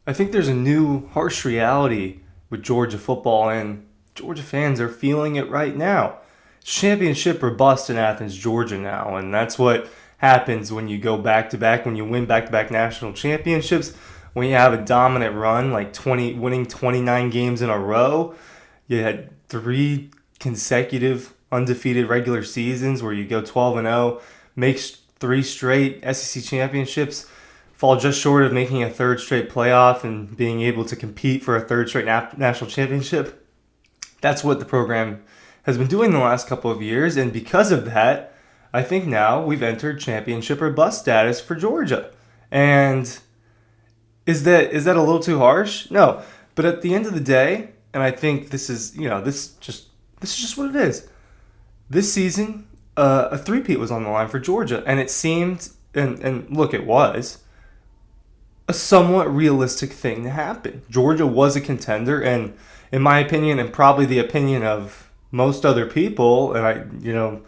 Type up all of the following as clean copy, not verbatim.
I think there's a new harsh reality with Georgia football, and Georgia fans are feeling it right now. Championship or bust in Athens, Georgia now, and that's what happens when you go back to back, when you win back to back national championships, when you have a dominant run like 20, winning 29 games in a row. You had three consecutive undefeated regular seasons where you go 12-0, make three straight SEC championships, fall just short of making a third straight playoff and being able to compete for a third straight national championship. That's what the program has been doing the last couple of years, and because of that, I think now we've entered championship or bust status for Georgia. And is that a little too harsh? No, but at the end of the day, and I think this is this is just what it is. This season, a three-peat was on the line for Georgia, and it seemed, and look, it was a somewhat realistic thing to happen. Georgia was a contender, and in my opinion, and probably the opinion of most other people, and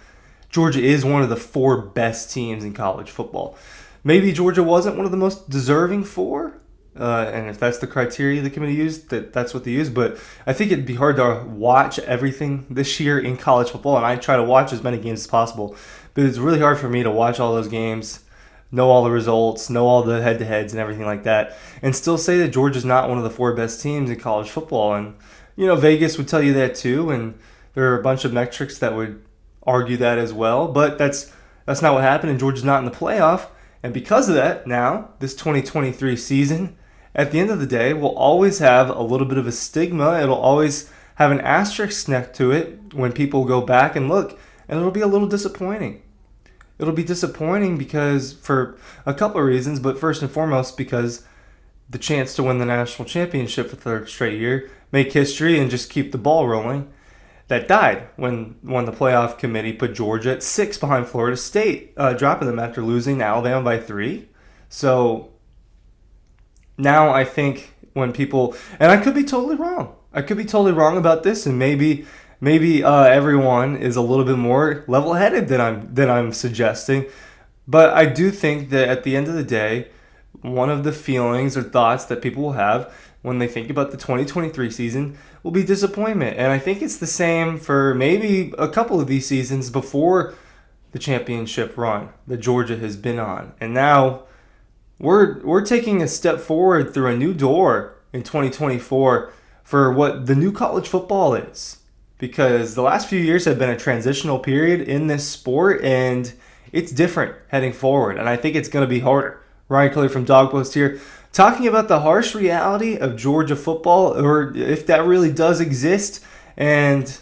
Georgia is one of the four best teams in college football. Maybe Georgia wasn't one of the most deserving four, and if that's the criteria the committee used, that's what they used. But I think it'd be hard to watch everything this year in college football, and I try to watch as many games as possible. But it's really hard for me to watch all those games, know all the results, know all the head-to-heads and everything like that, and still say that Georgia's not one of the four best teams in college football. And, Vegas would tell you that too, and there are a bunch of metrics that would argue that as well. But that's not what happened, and Georgia's not in the playoff. And because of that, now, this 2023 season, at the end of the day, will always have a little bit of a stigma. It'll always have an asterisk next to it when people go back and look, and it'll be a little disappointing. It'll be disappointing because for a couple of reasons, but first and foremost because the chance to win the national championship for the third straight year, make history, and just keep the ball rolling, that died when the playoff committee put Georgia at 6 behind Florida State, dropping them after losing to Alabama by 3. So now I think when people, and I could be totally wrong. I could be totally wrong about this, and maybe everyone is a little bit more level-headed than I'm suggesting. But I do think that at the end of the day, one of the feelings or thoughts that people will have when they think about the 2023 season will be disappointment. And I think it's the same for maybe a couple of these seasons before the championship run that Georgia has been on. And now we're taking a step forward through a new door in 2024 for what the new college football is. Because the last few years have been a transitional period in this sport, and it's different heading forward. And I think it's going to be harder. Ryan Kelly from Dawg Post here, talking about the harsh reality of Georgia football, or if that really does exist, and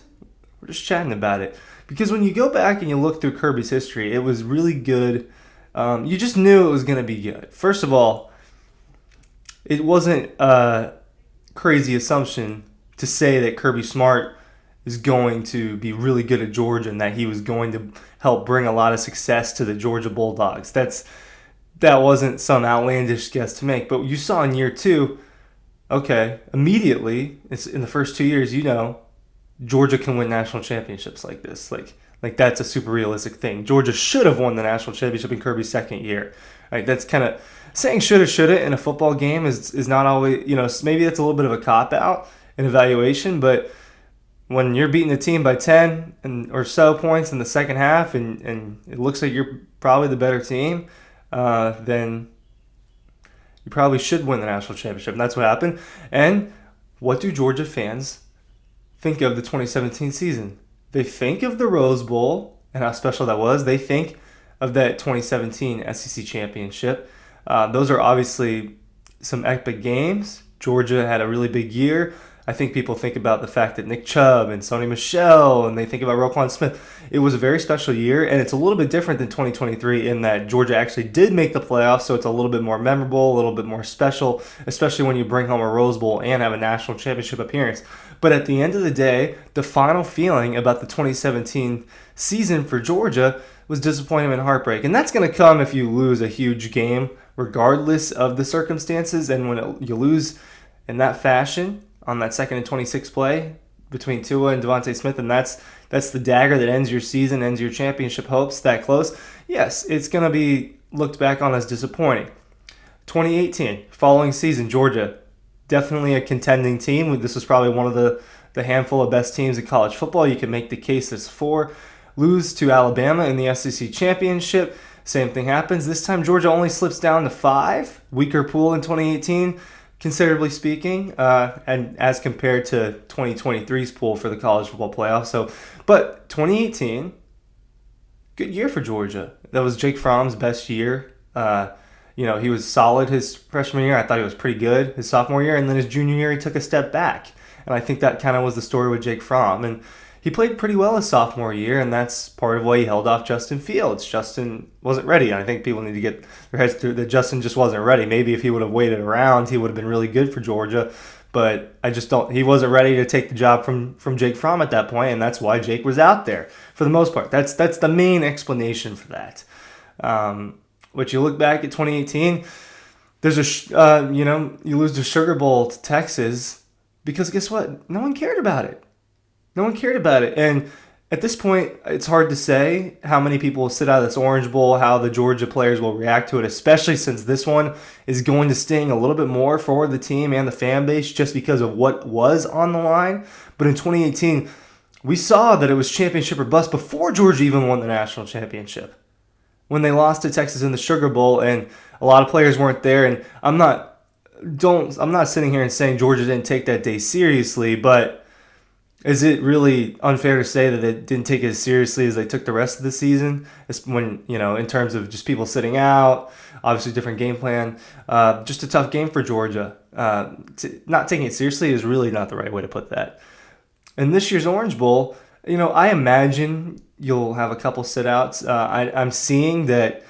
we're just chatting about it. Because when you go back and you look through Kirby's history, it was really good. You just knew it was going to be good. First of all, it wasn't a crazy assumption to say that Kirby Smart is going to be really good at Georgia and that he was going to help bring a lot of success to the Georgia Bulldogs. That wasn't some outlandish guess to make. But you saw in year 2, okay, immediately, it's in the first 2 years, Georgia can win national championships like this. Like that's a super realistic thing. Georgia should have won the national championship in Kirby's second year. Right? That's kind of saying shoulda in a football game is not always, maybe that's a little bit of a cop-out in evaluation, but when you're beating the team by 10 or so points in the second half and it looks like you're probably the better team, then you probably should win the national championship. And that's what happened. And what do Georgia fans think of the 2017 season? They think of the Rose Bowl and how special that was. They think of that 2017 SEC championship. Those are obviously some epic games. Georgia had a really big year. I think people think about the fact that Nick Chubb and Sony Michel, and they think about Roquan Smith. It was a very special year, and it's a little bit different than 2023 in that Georgia actually did make the playoffs, so it's a little bit more memorable, a little bit more special, especially when you bring home a Rose Bowl and have a national championship appearance. But at the end of the day, the final feeling about the 2017 season for Georgia was disappointment and heartbreak. And that's going to come if you lose a huge game, regardless of the circumstances. And when you lose in that fashion, on that 2nd and 26 play between Tua and Devontae Smith, and that's the dagger that ends your season, ends your championship hopes that close. Yes, it's going to be looked back on as disappointing. 2018, following season, Georgia definitely a contending team. This was probably one of the handful of best teams in college football. You can make the case there's 4. Lose to Alabama in the SEC championship. Same thing happens. This time Georgia only slips down to 5. Weaker pool in 2018, considerably speaking, and as compared to 2023's pool for the college football playoff. But 2018, good year for Georgia. That was Jake Fromm's best year. He was solid his freshman year. I thought he was pretty good his sophomore year, and then his junior year he took a step back. And I think that kind of was the story with Jake Fromm. And he played pretty well his sophomore year, and that's part of why he held off Justin Fields. Justin wasn't ready. I think people need to get their heads through that Justin just wasn't ready. Maybe if he would have waited around, he would have been really good for Georgia. But he wasn't ready to take the job from Jake Fromm at that point, and that's why Jake was out there for the most part. That's the main explanation for that. But you look back at 2018, there's you lose the Sugar Bowl to Texas because guess what? No one cared about it. No one cared about it. And at this point, it's hard to say how many people will sit out of this Orange Bowl, how the Georgia players will react to it, especially since this one is going to sting a little bit more for the team and the fan base just because of what was on the line. But in 2018, we saw that it was championship or bust before Georgia even won the national championship. When they lost to Texas in the Sugar Bowl, and a lot of players weren't there, and I'm not sitting here and saying Georgia didn't take that day seriously, but is it really unfair to say that they didn't take it as seriously as they took the rest of the season? When, in terms of just people sitting out, obviously different game plan, just a tough game for Georgia. Not taking it seriously is really not the right way to put that. And this year's Orange Bowl, I imagine you'll have a couple sit-outs. I'm seeing that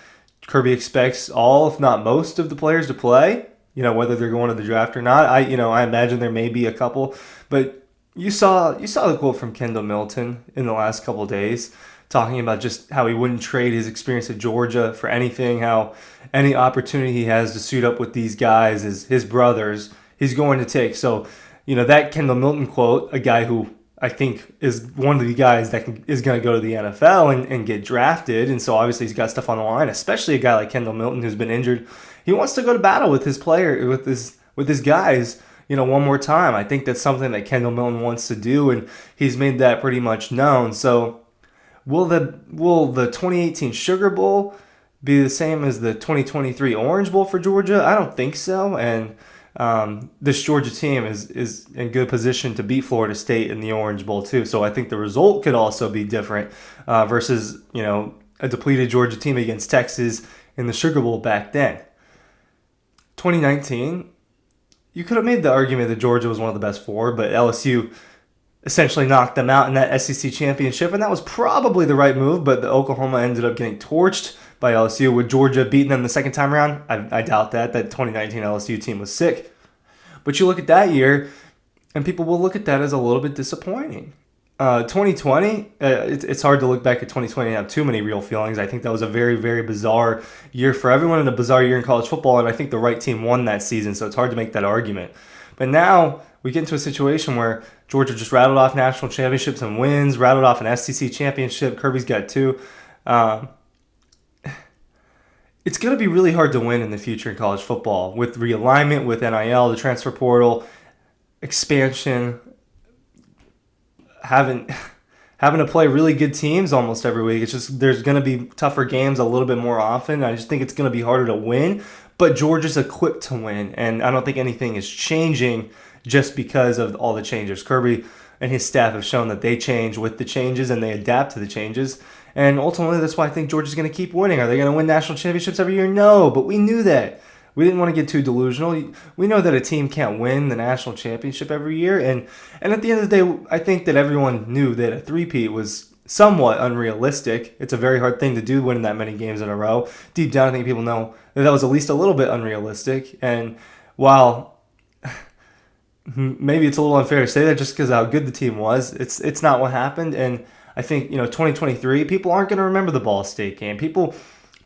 Kirby expects all, if not most, of the players to play, whether they're going to the draft or not. I imagine there may be a couple, but you saw the quote from Kendall Milton in the last couple of days talking about just how he wouldn't trade his experience at Georgia for anything, how any opportunity he has to suit up with these guys, his brothers, he's going to take. So, that Kendall Milton quote, a guy who I think is one of the guys that is going to go to the NFL and get drafted, and so obviously he's got stuff on the line, especially a guy like Kendall Milton who's been injured. He wants to go to battle with his guys, one more time. I think that's something that Kendall Milton wants to do, and he's made that pretty much known. So will the 2018 Sugar Bowl be the same as the 2023 Orange Bowl for Georgia? I don't think so, and this Georgia team is in good position to beat Florida State in the Orange Bowl too. So I think the result could also be different versus a depleted Georgia team against Texas in the Sugar Bowl back then. 2019, you could have made the argument that Georgia was one of the best 4, but LSU essentially knocked them out in that SEC championship, and that was probably the right move, but the Oklahoma ended up getting torched by LSU. With Georgia beating them the second time around, I doubt that 2019 LSU team was sick. But you look at that year, and people will look at that as a little bit disappointing. 2020, it's hard to look back at 2020 and have too many real feelings. I think that was a very, very bizarre year for everyone and a bizarre year in college football, and I think the right team won that season, so it's hard to make that argument. But now we get into a situation where Georgia just rattled off national championships and wins, rattled off an SEC championship. Kirby's got 2. It's going to be really hard to win in the future in college football with realignment, with NIL, the transfer portal, expansion, having to play really good teams almost every week. It's just there's going to be tougher games a little bit more often. I just think it's going to be harder to win, but Georgia's equipped to win, and I don't think anything is changing just because of all the changes. Kirby and his staff have shown that they change with the changes and they adapt to the changes, and ultimately that's why I think Georgia's going to keep winning. Are they going to win national championships every year? No, but we knew that. We didn't want to get too delusional. We know that a team can't win the national championship every year. And at the end of the day, I think that everyone knew that a three-peat was somewhat unrealistic. It's a very hard thing to do, winning that many games in a row. Deep down, I think people know that was at least a little bit unrealistic. And while maybe it's a little unfair to say that just because of how good the team was, it's not what happened. And I think, 2023, people aren't going to remember the Ball State game. People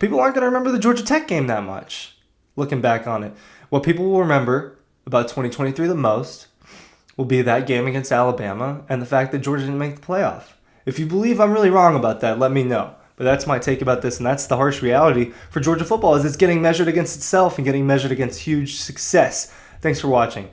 aren't going to remember the Georgia Tech game that much. Looking back on it, what people will remember about 2023 the most will be that game against Alabama and the fact that Georgia didn't make the playoff. If you believe I'm really wrong about that, let me know. But that's my take about this, and that's the harsh reality for Georgia football, is it's getting measured against itself and getting measured against huge success. Thanks for watching.